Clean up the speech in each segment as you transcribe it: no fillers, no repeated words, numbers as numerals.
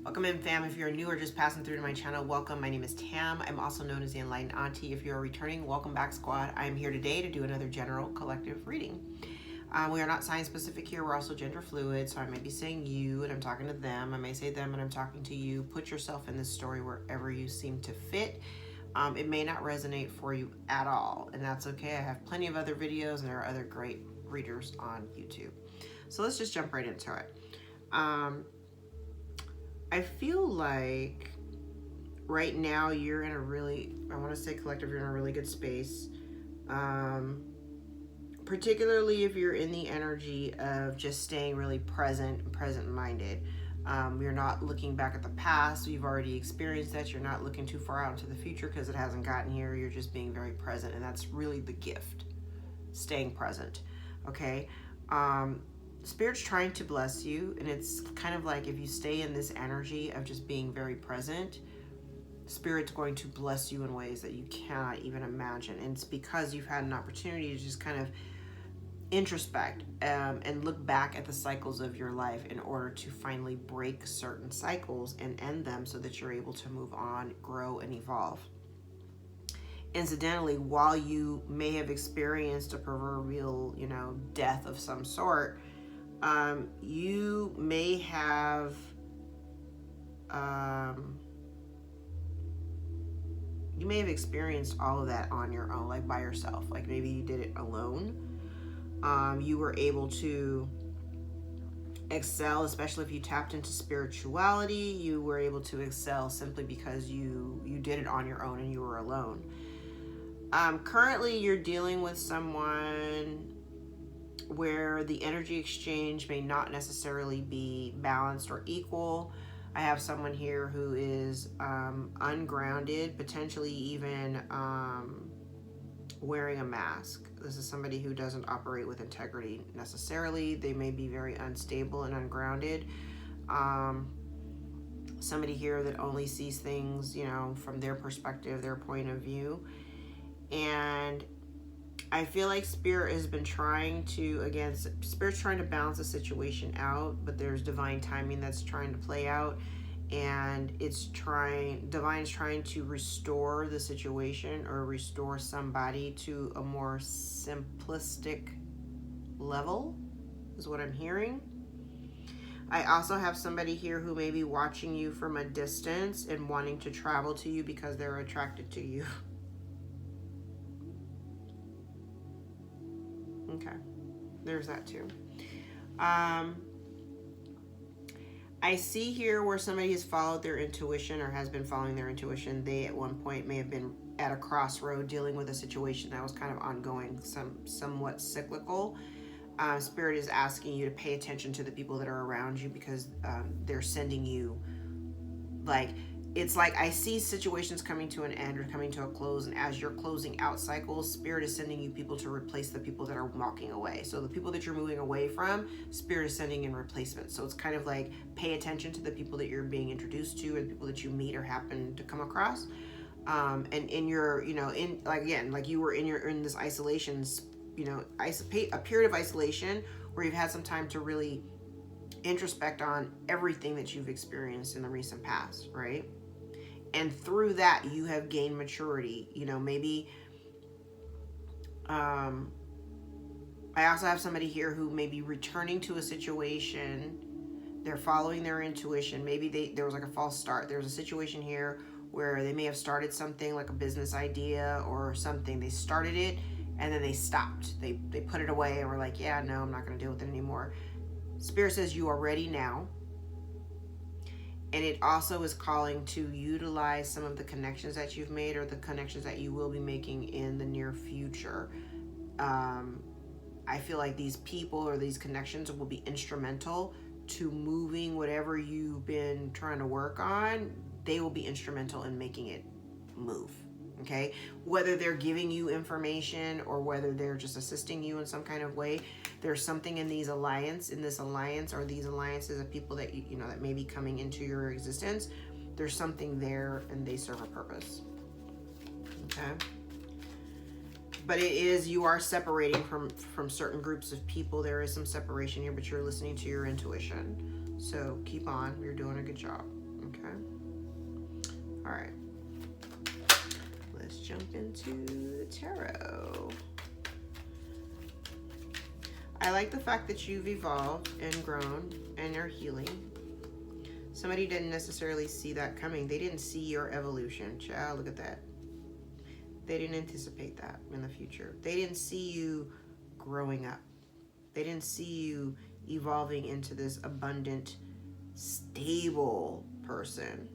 Welcome in, fam. If you're new or just passing through to my channel, welcome. My name is Tam. I'm also known as the Enlightened Auntie. If you're returning, welcome back, squad. I am here today to do another general collective reading. We are not sign specific here. We're also gender fluid, so I may be saying you and I'm talking to them. I may say them and I'm talking to you. Put yourself in this story wherever you seem to fit. It may not resonate for you at all, and that's okay. I have plenty of other videos and there are other great readers on YouTube. So let's just jump right into it. I feel like right now you're in a really, I want to say collective, you're in a really good space. Particularly if you're in the energy of just staying really present-minded. You're not looking back at the past. You've already experienced that. You're not looking too far out into the future because it hasn't gotten here. You're just being very present, and that's really the gift, staying present, okay? Spirit's trying to bless you, and it's kind of like if you stay in this energy of just being very present, Spirit's going to bless you in ways that you cannot even imagine. And it's because you've had an opportunity to just kind of introspect and look back at the cycles of your life in order to finally break certain cycles and end them so that you're able to move on, grow, and evolve. Incidentally, while you may have experienced a proverbial, death of some sort, you may have experienced all of that on your own, like by yourself. Like maybe you did it alone. You were able to excel, especially if you tapped into spirituality. You were able to excel simply because you did it on your own and you were alone. Currently, you're dealing with someone where the energy exchange may not necessarily be balanced or equal. I have someone here who is ungrounded, potentially even wearing a mask. This is somebody who doesn't operate with integrity necessarily. They may be very unstable and ungrounded. Somebody here that only sees things, from their perspective, their point of view. And I feel like Spirit has been trying to, Spirit's trying to balance the situation out, but there's divine timing that's trying to play out, and Divine's trying to restore the situation or restore somebody to a more simplistic level, is what I'm hearing. I also have somebody here who may be watching you from a distance and wanting to travel to you because they're attracted to you. Okay, there's that too. I see here where somebody has followed their intuition or has been following their intuition. They at one point may have been at a crossroad dealing with a situation that was kind of ongoing, somewhat cyclical. Spirit is asking you to pay attention to the people that are around you because they're sending you, it's like I see situations coming to an end or coming to a close, and as you're closing out cycles, Spirit is sending you people to replace the people that are walking away. So the people that you're moving away from, Spirit is sending in replacements. So it's kind of like pay attention to the people that you're being introduced to or the people that you meet or happen to come across. And in your, you were in this isolation, a period of isolation where you've had some time to really introspect on everything that you've experienced in the recent past, right? And through that, you have gained maturity. Maybe I also have somebody here who may be returning to a situation. They're following their intuition. Maybe there was like a false start. There's a situation here where they may have started something like a business idea or something. They started it and then they stopped. They put it away and were like, yeah, no, I'm not going to deal with it anymore. Spirit says you are ready now. And it also is calling to utilize some of the connections that you've made or the connections that you will be making in the near future. I feel like these people or these connections will be instrumental to moving whatever you've been trying to work on. They will be instrumental in making it move. Okay, whether they're giving you information or whether they're just assisting you in some kind of way, there's something in this alliance or these alliances of people that that may be coming into your existence. There's something there and they serve a purpose. Okay, but you are separating from certain groups of people. There is some separation here, but you're listening to your intuition. So keep on, you're doing a good job. Okay. All right. Let's jump into the tarot. I like the fact that you've evolved and grown and are healing. Somebody didn't necessarily see that coming. They didn't see your evolution. Child, look at that. They didn't anticipate that in the future. They didn't see you growing up. They didn't see you evolving into this abundant, stable person.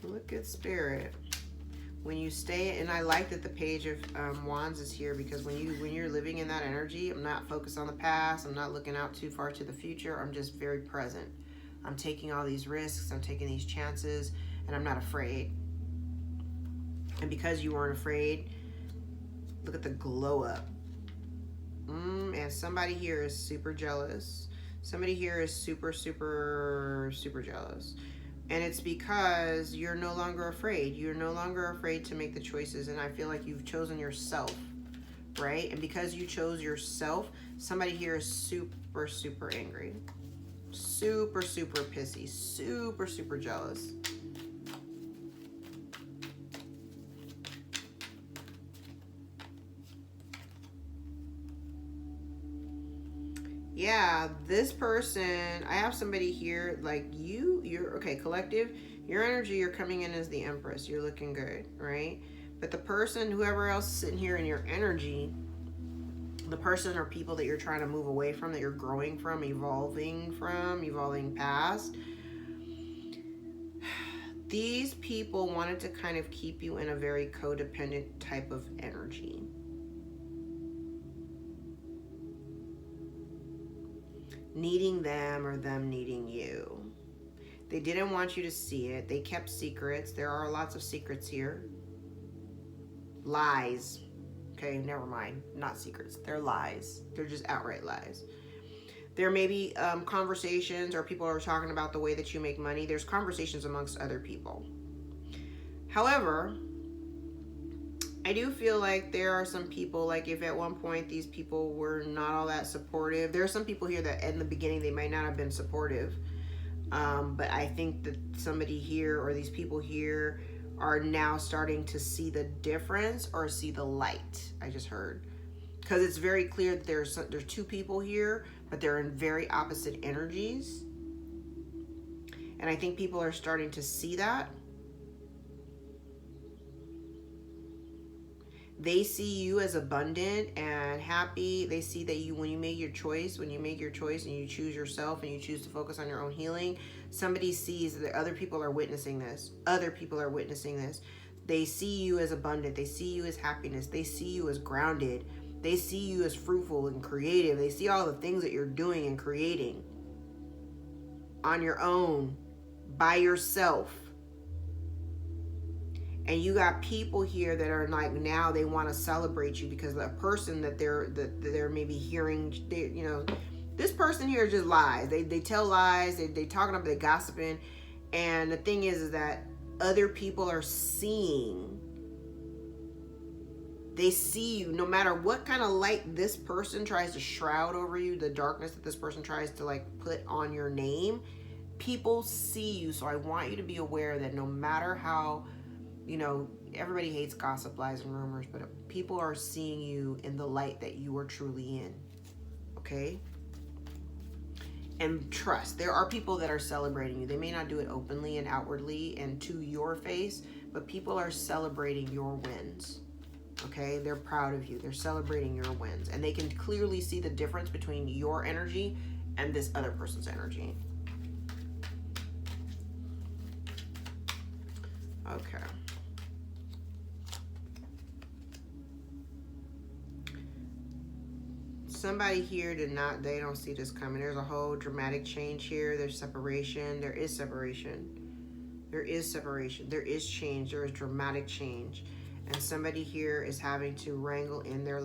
Look at Spirit. When you stay, and I like that the Page of Wands is here, because when you're living in that energy, I'm not focused on the past. I'm not looking out too far to the future. I'm just very present. I'm taking all these risks. I'm taking these chances, and I'm not afraid. And because you weren't afraid, look at the glow up. And somebody here is super jealous. Somebody here is super, super, super jealous. And it's because you're no longer afraid. You're no longer afraid to make the choices. And I feel like you've chosen yourself, right? And because you chose yourself, somebody here is super, super angry. Super, super pissy. Super, super jealous. Yeah, this person, I have somebody here, like you're, okay, collective, your energy, you're coming in as the Empress. You're looking good, right? But the person, whoever else is sitting here in your energy, the person or people that you're trying to move away from, that you're growing from, evolving past, these people wanted to kind of keep you in a very codependent type of energy. Needing them or them needing you. They didn't want you to see it. They kept secrets. There are lots of secrets here. Lies. Okay, never mind. Not secrets. They're lies. They're just outright lies. There may be conversations, or people are talking about the way that you make money. There's conversations amongst other people. However, I do feel like there are some people, like if at one point these people were not all that supportive. There are some people here that in the beginning they might not have been supportive. But I think that somebody here, or these people here, are now starting to see the difference or see the light. I just heard. Because it's very clear that there's two people here, but they're in very opposite energies. And I think people are starting to see that. They see you as abundant and happy. They see that when you make your choice and you choose yourself and you choose to focus on your own healing, somebody sees that other people are witnessing this. They see you as abundant. They see you as happiness. They see you as grounded. They see you as fruitful and creative. They see all the things that you're doing and creating on your own, by yourself. And you got people here that are like, now they want to celebrate you because the person that they're maybe hearing, this person here just lies. They tell lies. They talking up, they gossiping. And the thing is that other people are seeing. They see you no matter what kind of light this person tries to shroud over you, the darkness that this person tries to like put on your name. People see you. So I want you to be aware that no matter how, everybody hates gossip, lies, and rumors, but people are seeing you in the light that you are truly in. Okay? And trust, there are people that are celebrating you. They may not do it openly and outwardly and to your face, but people are celebrating your wins. Okay? They're proud of you. They're celebrating your wins. And they can clearly see the difference between your energy and this other person's energy. Okay. Somebody here they don't see this coming. There's a whole dramatic change here. There's separation. There is separation. There is separation. There is change. There is dramatic change. And somebody here is having to wrangle in their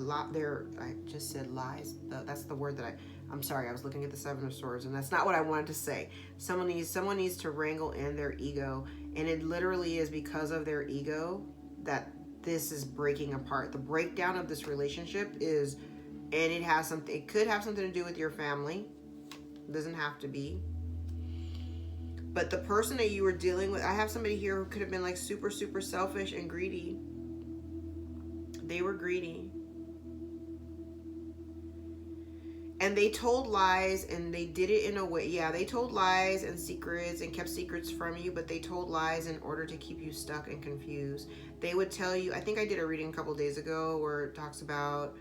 I just said lies. That's the word that I'm sorry. I was looking at the Seven of Swords, and that's not what I wanted to say. Someone needs to wrangle in their ego, and it literally is because of their ego that this is breaking apart. The breakdown of this relationship is And it could have something to do with your family. It doesn't have to be. But the person that you were dealing with, I have somebody here who could have been like super, super selfish and greedy. They were greedy. And they told lies, and they did it in a way, yeah, they told lies and secrets and kept secrets from you, but they told lies in order to keep you stuck and confused. They would tell you, I think I did a reading a couple days ago where it talks about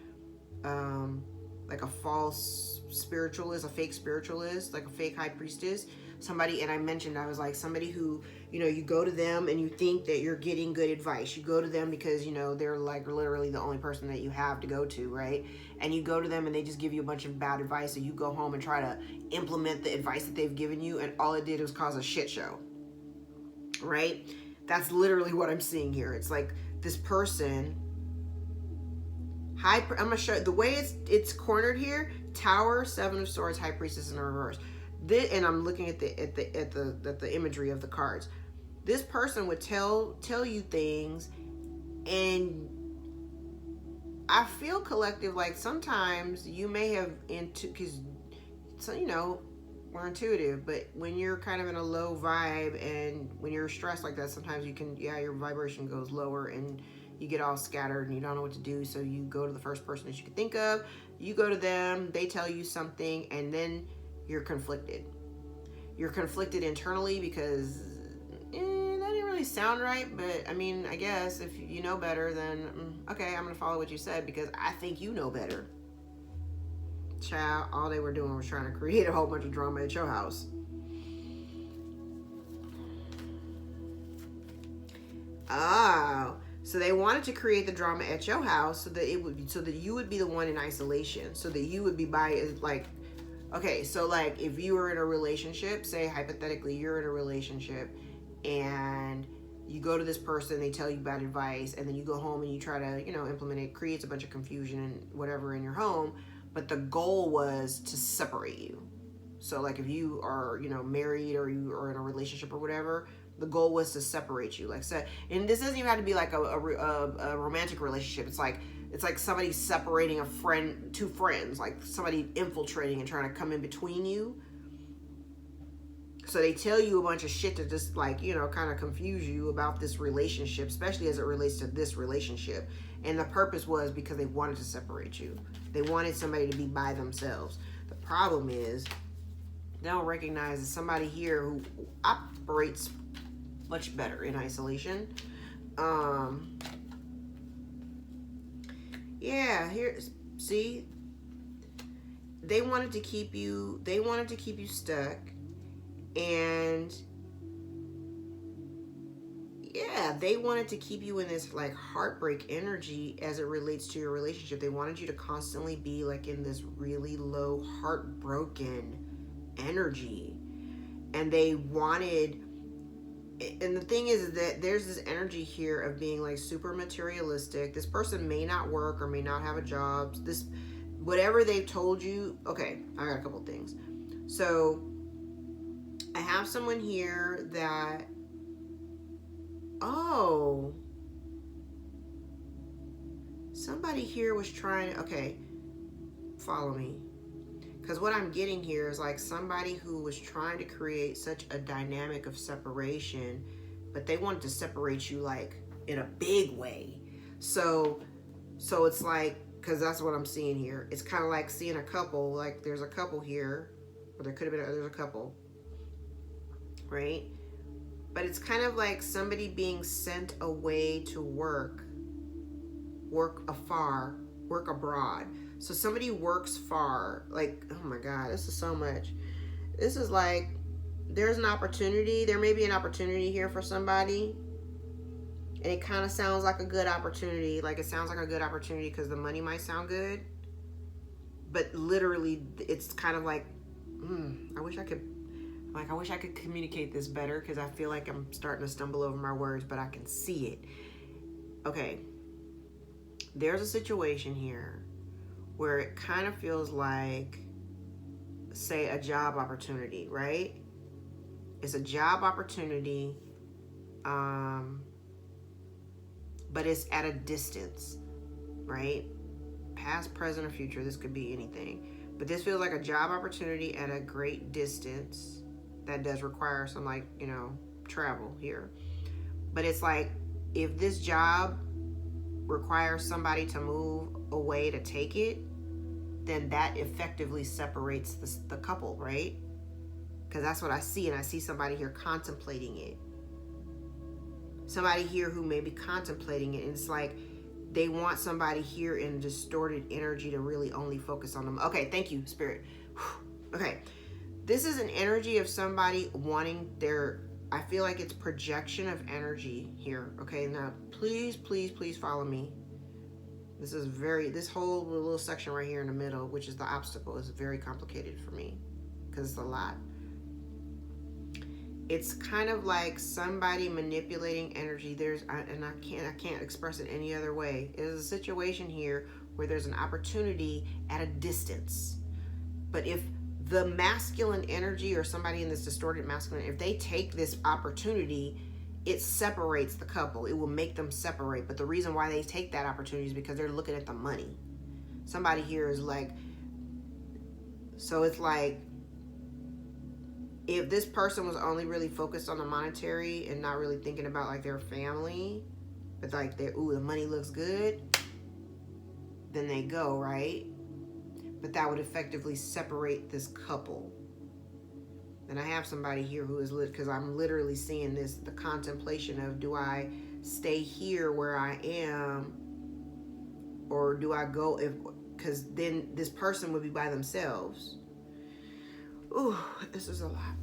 like a false spiritualist, a fake spiritualist, like a fake high priestess, somebody, and I mentioned, I was like, somebody who, you go to them and you think that you're getting good advice. You go to them because, they're like literally the only person that you have to go to, right? And you go to them and they just give you a bunch of bad advice, so you go home and try to implement the advice that they've given you, and all it did was cause a shit show, right? That's literally what I'm seeing here. It's like this person, I'm gonna show the way it's cornered here. Tower, Seven of Swords, High Priestess in reverse. And I'm looking at the imagery of the cards. This person would tell you things, and I feel collective, like sometimes you may have because we're intuitive, but when you're kind of in a low vibe and when you're stressed like that, sometimes your vibration goes lower and you get all scattered and you don't know what to do. So you go to the first person that you can think of, you go to them, they tell you something, and then you're conflicted. You're conflicted internally because that didn't really sound right, but I mean, I guess if you know better, then okay, I'm gonna follow what you said because I think you know better. Child, all they were doing was trying to create a whole bunch of drama at your house. Oh, so they wanted to create the drama at your house so that you would be the one in isolation, so that you would be okay, so like if you were in a relationship, say hypothetically you're in a relationship and you go to this person, they tell you bad advice, and then you go home and you try to, implement it, creates a bunch of confusion and whatever in your home, but the goal was to separate you. So like if you are, married or you are in a relationship or whatever, the goal was to separate you. Like, so, and this doesn't even have to be like a romantic relationship. It's like somebody separating two friends, like somebody infiltrating and trying to come in between you. So they tell you a bunch of shit to just kind of confuse you about this relationship, especially as it relates to this relationship. And the purpose was because they wanted to separate you. They wanted somebody to be by themselves. The problem is they don't recognize that somebody here who operates much better in isolation. Here, see, they wanted to keep you stuck, and they wanted to keep you in this like heartbreak energy as it relates to your relationship. They wanted you to constantly be like in this really low heartbroken energy, and the thing is that there's this energy here of being like super materialistic. This person may not work or may not have a job. Whatever they've told you. Okay, I got a couple things. So I have someone here that, somebody here was trying, okay, follow me. Because what I'm getting here is like somebody who was trying to create such a dynamic of separation, but they wanted to separate you like in a big way. So it's like, because that's what I'm seeing here. It's kind of like seeing a couple, like there's a couple here, or there's a couple, right? But it's kind of like somebody being sent away to work afar, work abroad. So somebody works far, like, oh my God, this is so much. This is like, there may be an opportunity here for somebody, and it kind of sounds like a good opportunity. Like, it sounds like a good opportunity because the money might sound good, but literally, it's kind of like, I wish I could communicate this better, because I feel like I'm starting to stumble over my words, but I can see it. Okay, there's a situation here where it kind of feels like, say, a job opportunity, right? It's a job opportunity, but it's at a distance, right? past, present, or future. This could be anything. But this feels like a job opportunity at a great distance that does require some, like, travel here. But it's like, if this job requires somebody to move away to take it, then that effectively separates the couple, right? Because that's what I see, and I see somebody here contemplating it. Somebody here who may be contemplating it, and it's like they want somebody here in distorted energy to really only focus on them. Okay, thank you, Spirit. Okay, this is an energy of somebody wanting I feel like it's projection of energy here. Okay, now please, please, please follow me. This whole little section right here in the middle, which is the obstacle, is very complicated for me because it's a lot. It's kind of like somebody manipulating energy. I can't express it any other way. There's a situation here where there's an opportunity at a distance. But if the masculine energy, or somebody in this distorted masculine, if they take this opportunity, it separates the couple. It will make them separate. But the reason why they take that opportunity is because they're looking at the money. Somebody here is like, so it's like, if this person was only really focused on the monetary and not really thinking about like their family, but like the money looks good, then they go, right? But that would effectively separate this couple. And I have somebody here who is because I'm literally seeing this, the contemplation of, do I stay here where I am, or do I go? Because then this person would be by themselves. Ooh, this is a lot.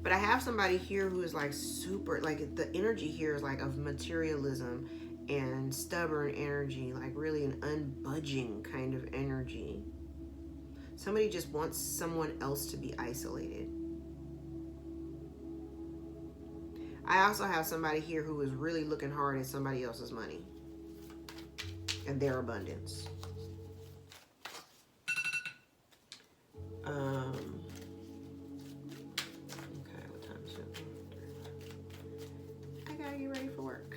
But I have somebody here who is like super, like the energy here is like of materialism and stubborn energy, like really an unbudging kind of energy. Somebody just wants someone else to be isolated. I also have somebody here who is really looking hard at somebody else's money and their abundance. Okay, what time is it? I got you ready for work.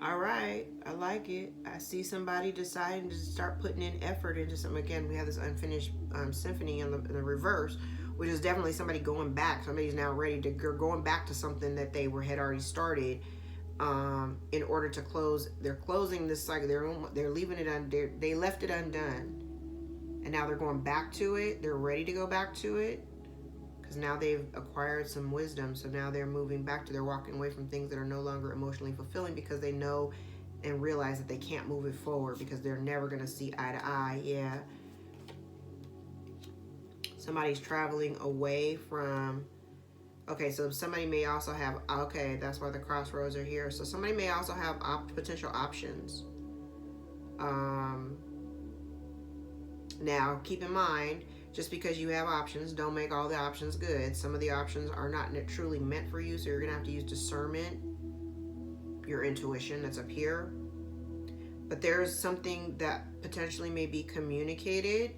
All right, I like it. I see somebody deciding to start putting in effort into some. Again, we have this unfinished symphony in the reverse, which is definitely somebody going back. Somebody's now ready to going back to something that they had already started in order to close. They're closing this cycle. They're leaving it they left it undone, and now they're going back to it. They're ready to go back to it. Now they've acquired some wisdom, so now they're moving back to, they're walking away from things that are no longer emotionally fulfilling because they know and realize that they can't move it forward because they're never going to see eye to eye. Yeah, somebody's traveling away from, okay, so somebody may also have, okay, that's why the crossroads are here. So somebody may also have potential options. Now keep in mind, just because you have options, don't make all the options good. Some of the options are not truly meant for you, so you're gonna have to use discernment, your intuition that's up here. But there's something that potentially may be communicated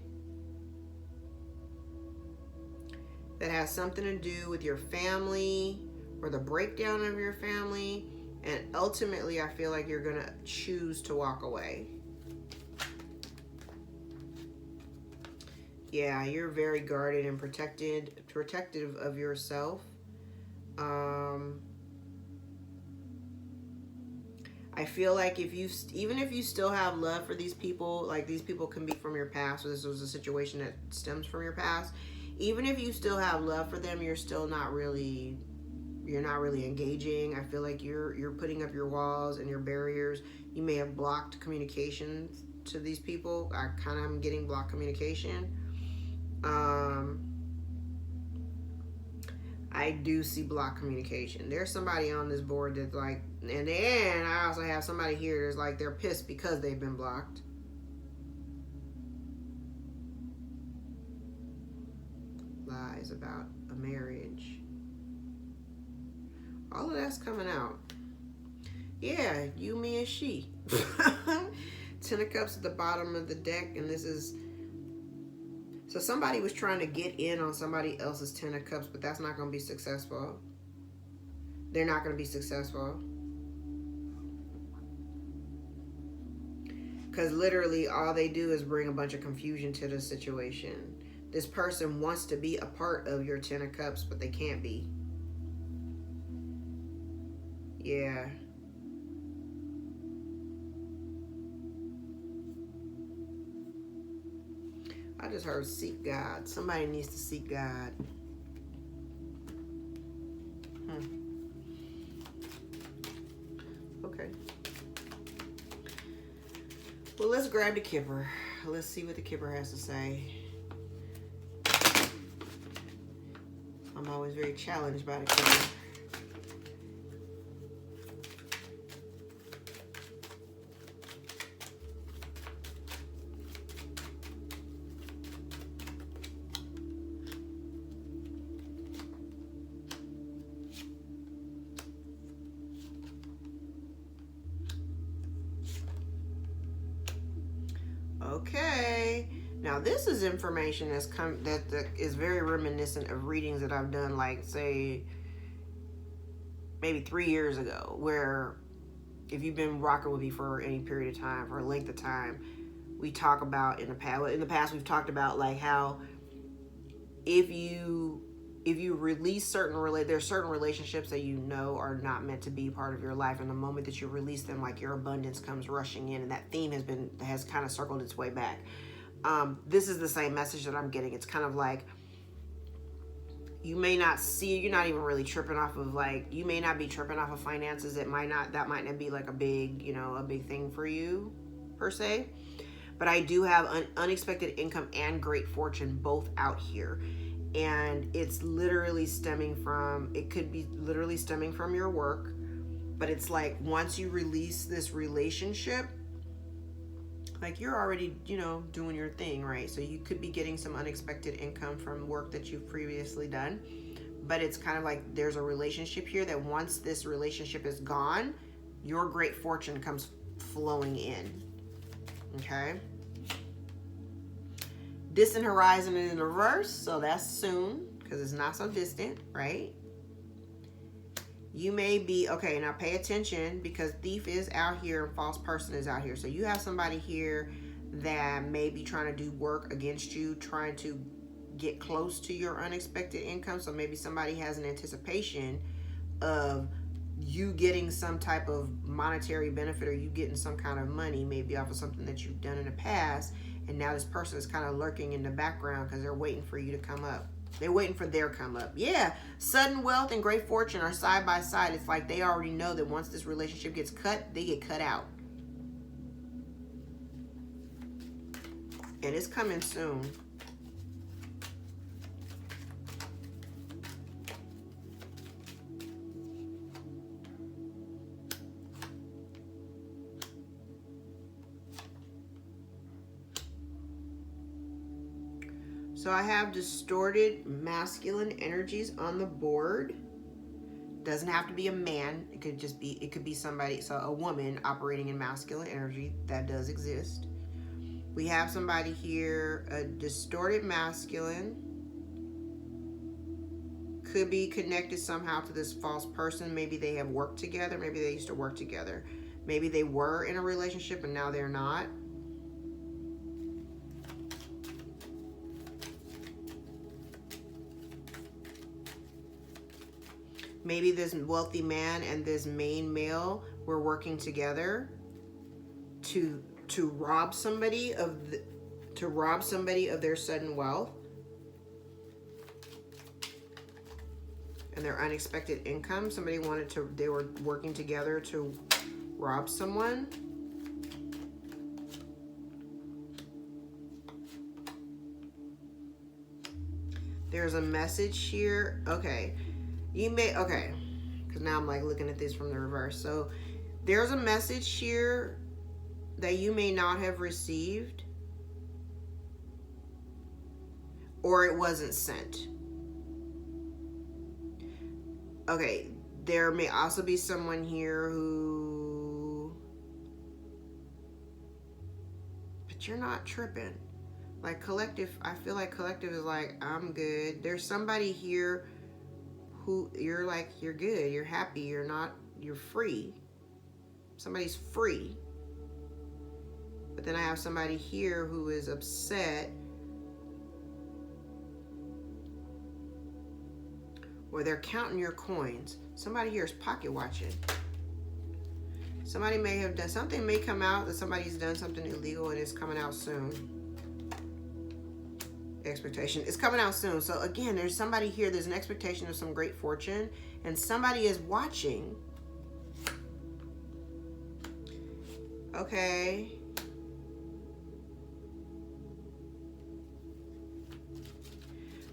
that has something to do with your family or the breakdown of your family, and ultimately I feel like you're gonna choose to walk away. Yeah, you're very guarded and protective of yourself. I feel like even if you still have love for these people, like these people can be from your past, so this was a situation that stems from your past. Even if you still have love for them, you're not really engaging. I feel like you're putting up your walls and your barriers. You may have blocked communication to these people. I kind of am getting blocked communication. I do see block communication. There's somebody on this board that's like, and then I also have somebody here that's like, they're pissed because they've been blocked. Lies about a marriage. All of that's coming out. Yeah, you, me, and she. 10 of Cups at the bottom of the deck, and this is So somebody was trying to get in on somebody else's Ten of Cups, but that's not going to be successful. They're not going to be successful. Because literally all they do is bring a bunch of confusion to the situation. This person wants to be a part of your Ten of Cups, but they can't be. Yeah. I just heard seek God. Somebody needs to seek God. Okay. Well, let's grab the Kipper. Let's see what the Kipper has to say. I'm always very challenged by the Kipper. Okay, now this is information that is very reminiscent of readings that I've done, like say maybe 3 years ago, where if you've been rocking with me for any period of time, for a length of time, we talk about in the past we've talked about like how if you release there's certain relationships that you know are not meant to be part of your life, and the moment that you release them, like your abundance comes rushing in, and that theme has kind of circled its way back. This is the same message that I'm getting. It's kind of like you may not see, you're not even really tripping off of you may not be tripping off of finances. That might not be like a big thing for you per se. But I do have an unexpected income and great fortune both out here. And it's literally it could be literally stemming from your work. But it's like once you release this relationship, like you're already, doing your thing, right? So you could be getting some unexpected income from work that you've previously done. But it's kind of like there's a relationship here that once this relationship is gone, your great fortune comes flowing in. Okay? Distant horizon is in reverse, so that's soon, because it's not so distant, right? You may be, okay, now pay attention, because thief is out here and false person is out here. So you have somebody here that may be trying to do work against you, trying to get close to your unexpected income. So maybe somebody has an anticipation of you getting some type of monetary benefit, or you getting some kind of money, maybe off of something that you've done in the past. And now this person is kind of lurking in the background because they're waiting for you to come up. They're waiting for their come up. Yeah, sudden wealth and great fortune are side by side. It's like they already know that once this relationship gets cut, they get cut out. And it's coming soon. So I have distorted masculine energies on the board. Doesn't have to be a man. It could be somebody, so a woman operating in masculine energy. That does exist. We have somebody here, a distorted masculine. Could be connected somehow to this false person. Maybe they have worked together. Maybe they used to work together. Maybe they were in a relationship and now they're not. Maybe this wealthy man and this main male were working together to rob somebody of their sudden wealth and their unexpected income. They were working together to rob someone. There's a message here. Okay. Because now I'm like looking at this from the reverse. So there's a message here that you may not have received, or it wasn't sent. Okay, there may also be someone here but you're not tripping. Like collective, I feel like collective is like, I'm good. There's somebody here who you're like, you're good, you're happy, you're free. Somebody's free. But then I have somebody here who is upset, or they're counting your coins. Somebody here is pocket watching. Somebody may have done something, may come out that somebody's done something illegal and it's coming out soon. Expectation. It's coming out soon. So again, there's somebody here, there's an expectation of some great fortune, and somebody is watching. Okay.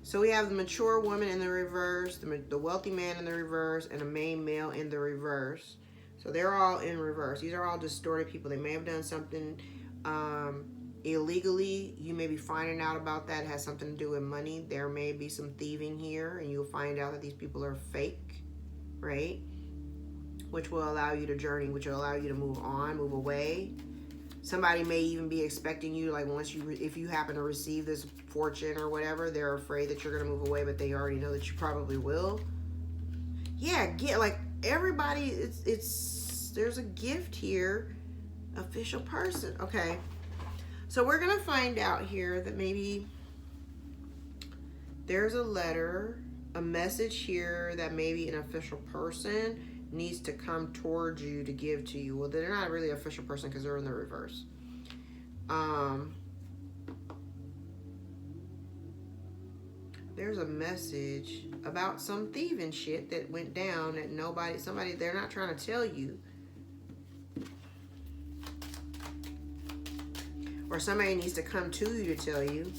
So we have the mature woman in the reverse, the wealthy man in the reverse, and a main male in the reverse. So they're all in reverse. These are all distorted people. They may have done something illegally. You may be finding out about that. It has something to do with money. There may be some thieving here, and you'll find out that these people are fake, right? Which will allow you to journey, which will allow you to move on, move away. Somebody may even be expecting you, like once you, if you happen to receive this fortune or whatever, they're afraid that you're going to move away, but they already know that you probably will. Yeah, like everybody, there's a gift here. Official person. Okay. So we're going to find out here that maybe there's a letter, a message here that maybe an official person needs to come towards you to give to you. Well, they're not really an official person because they're in the reverse. There's a message about some thieving shit that went down that somebody, they're not trying to tell you. Or somebody needs to come to you to tell you.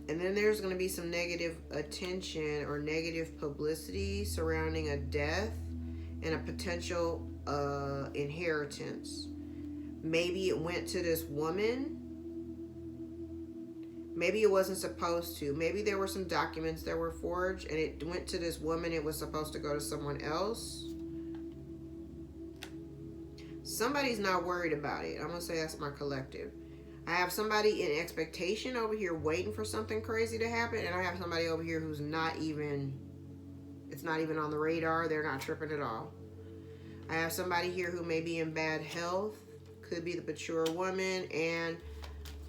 And then there's going to be some negative attention or negative publicity surrounding a death and a potential inheritance. Maybe it went to this woman. Maybe it wasn't supposed to. Maybe there were some documents that were forged and it went to this woman. It was supposed to go to someone else. Somebody's not worried about it. I'm going to say that's my collective. I have somebody in expectation over here waiting for something crazy to happen, and I have somebody over here who's not even, it's not even on the radar. They're not tripping at all. I have somebody here who may be in bad health, could be the mature woman, and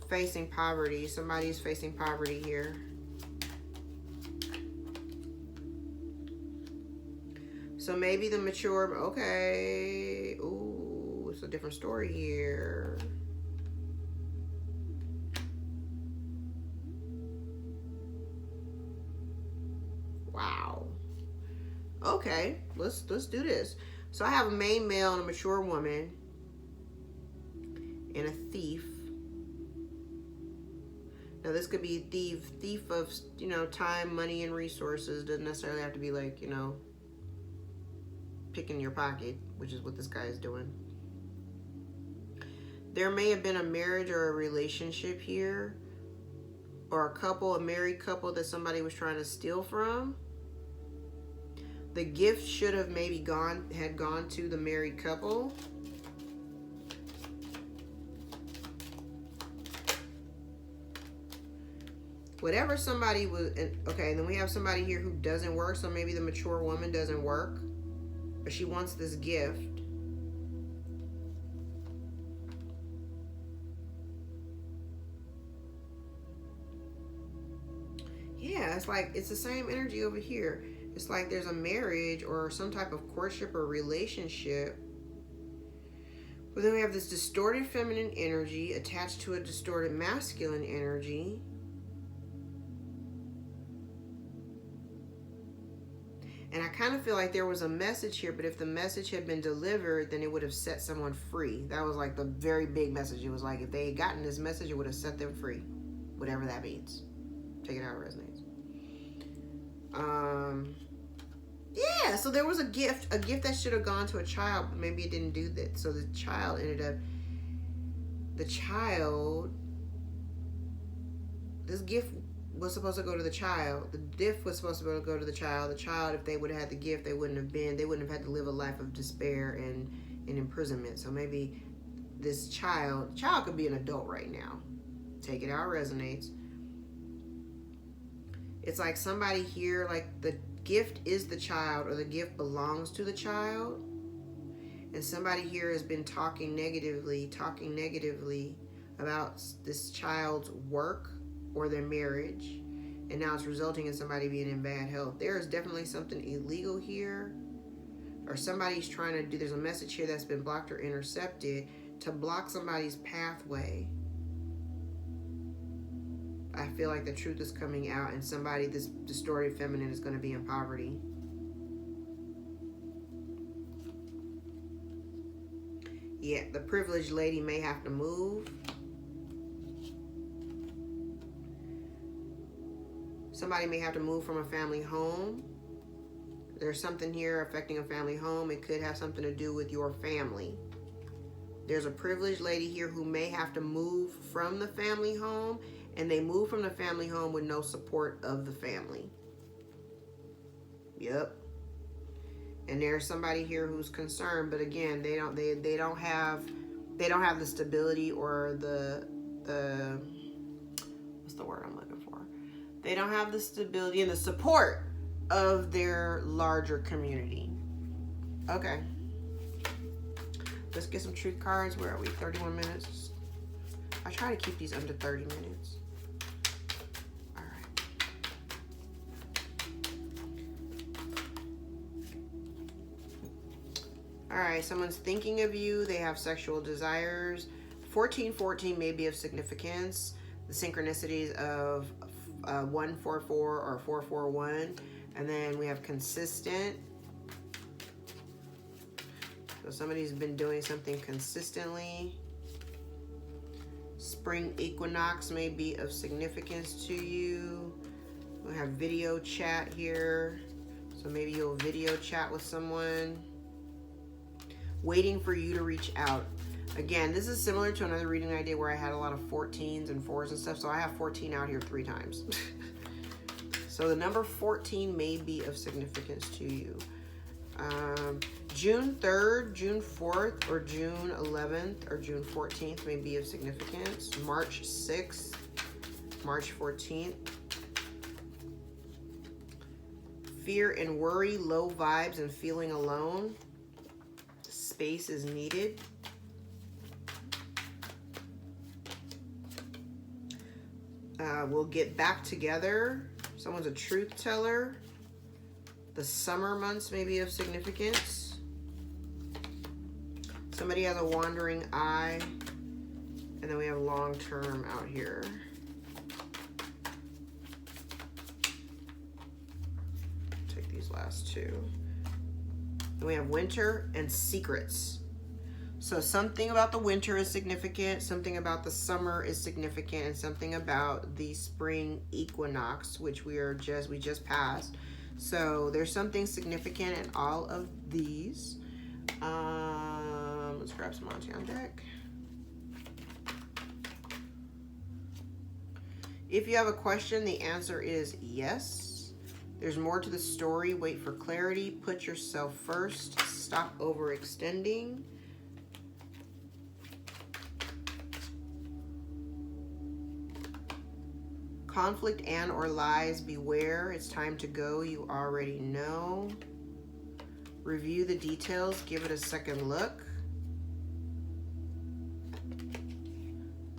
facing poverty. Somebody's facing poverty here. So maybe the mature, okay. Ooh, it's a different story here. Wow. Okay, let's do this. So I have a main male and a mature woman and a thief. Now this could be thief of, time, money, and resources. Doesn't necessarily have to be like, picking your pocket, which is what this guy is doing. There may have been a marriage or a relationship here, or a married couple that somebody was trying to steal from. The gift should have maybe gone to the married couple. Whatever somebody was, okay, and then we have somebody here who doesn't work, so maybe the mature woman doesn't work, but she wants this gift. Yeah, it's the same energy over here. It's like there's a marriage or some type of courtship or relationship. But then we have this distorted feminine energy attached to a distorted masculine energy. And I kind of feel like there was a message here, but if the message had been delivered, then it would have set someone free. That was like the very big message. It was like if they had gotten this message, it would have set them free. Whatever that means. Take it how it resonates. Yeah, so there was a gift that should have gone to a child, but maybe it didn't do that. So the child this gift was supposed to go to the child. The gift was supposed to go to the child. The child, if they would have had the gift, they wouldn't have had to live a life of despair and imprisonment. So maybe this child could be an adult right now. Take it how it resonates. It's like somebody here, like the gift is the child, or the gift belongs to the child. And somebody here has been talking negatively about this child's work or their marriage. And now it's resulting in somebody being in bad health. There is definitely something illegal here. Or somebody's trying to do, there's a message here that's been blocked or intercepted to block somebody's pathway. I feel like the truth is coming out, and somebody, this distorted feminine, is going to be in poverty. Yeah, the privileged lady may have to move. Somebody may have to move from a family home. There's something here affecting a family home. It could have something to do with your family. There's a privileged lady here who may have to move from the family home, and they move from the family home with no support of the family. Yep. And there's somebody here who's concerned, but again, they don't have the stability or the what's the word I'm looking for? They don't have the stability and the support of their larger community. Okay. Let's get some truth cards. Where are we? 31 minutes. I try to keep these under 30 minutes. All right. All right. Someone's thinking of you. They have sexual desires. 1414 may be of significance. The synchronicities of 144 or 441. And then we have consistent. So somebody's been doing something consistently. Spring equinox may be of significance to you. We have video chat here. So maybe you'll video chat with someone. Waiting for you to reach out. Again, this is similar to another reading I did where I had a lot of 14s and 4s and stuff. So I have 14 out here 3 times. So the number 14 may be of significance to you. June 3rd, June 4th, or June 11th, or June 14th may be of significance. March 6th, March 14th. Fear and worry, low vibes, and feeling alone. Space is needed. We'll get back together. Someone's a truth teller. The summer months may be of significance. Somebody has a wandering eye. And then we have long term out here. Take these last 2. Then we have winter and secrets. So something about the winter is significant, something about the summer is significant, and something about the spring equinox, which we just passed. So there's something significant in all of these. Let's grab some Auntie on deck. If you have a question, the answer is yes. There's more to the story. Wait for clarity. Put yourself first. Stop overextending. Conflict and or lies, beware. It's time to go. You already know. Review the details. Give it a second look.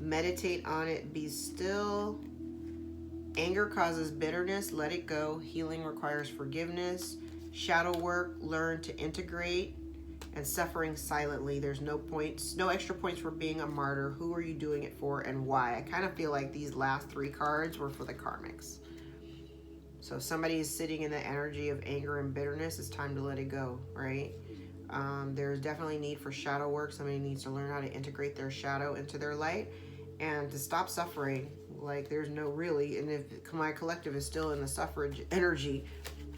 Meditate on it. Be still. Anger causes bitterness. Let it go. Healing requires forgiveness. Shadow work. Learn to integrate. And suffering silently. There's no points, no extra points for being a martyr. Who are you doing it for and why? I kind of feel like these last 3 cards were for the karmics. So if somebody is sitting in the energy of anger and bitterness, it's time to let it go, right? There's definitely need for shadow work. Somebody needs to learn how to integrate their shadow into their light and to stop suffering. Like there's no really, and if my collective is still in the suffrage energy,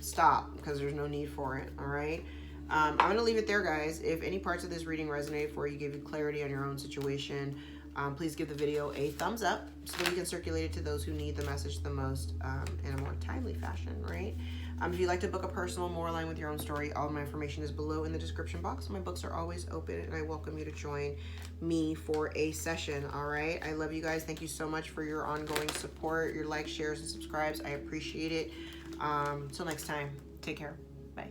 stop, because there's no need for it, all right? I'm going to leave it there, guys. If any parts of this reading resonate for you, give you clarity on your own situation, Please give the video a thumbs up so that we can circulate it to those who need the message the most in a more timely fashion, right? If you'd like to book a personal, more aligned with your own story, all my information is below in the description box. My books are always open, and I welcome you to join me for a session, all right? I love you guys. Thank you so much for your ongoing support, your likes, shares, and subscribes. I appreciate it. Till next time, take care. Bye.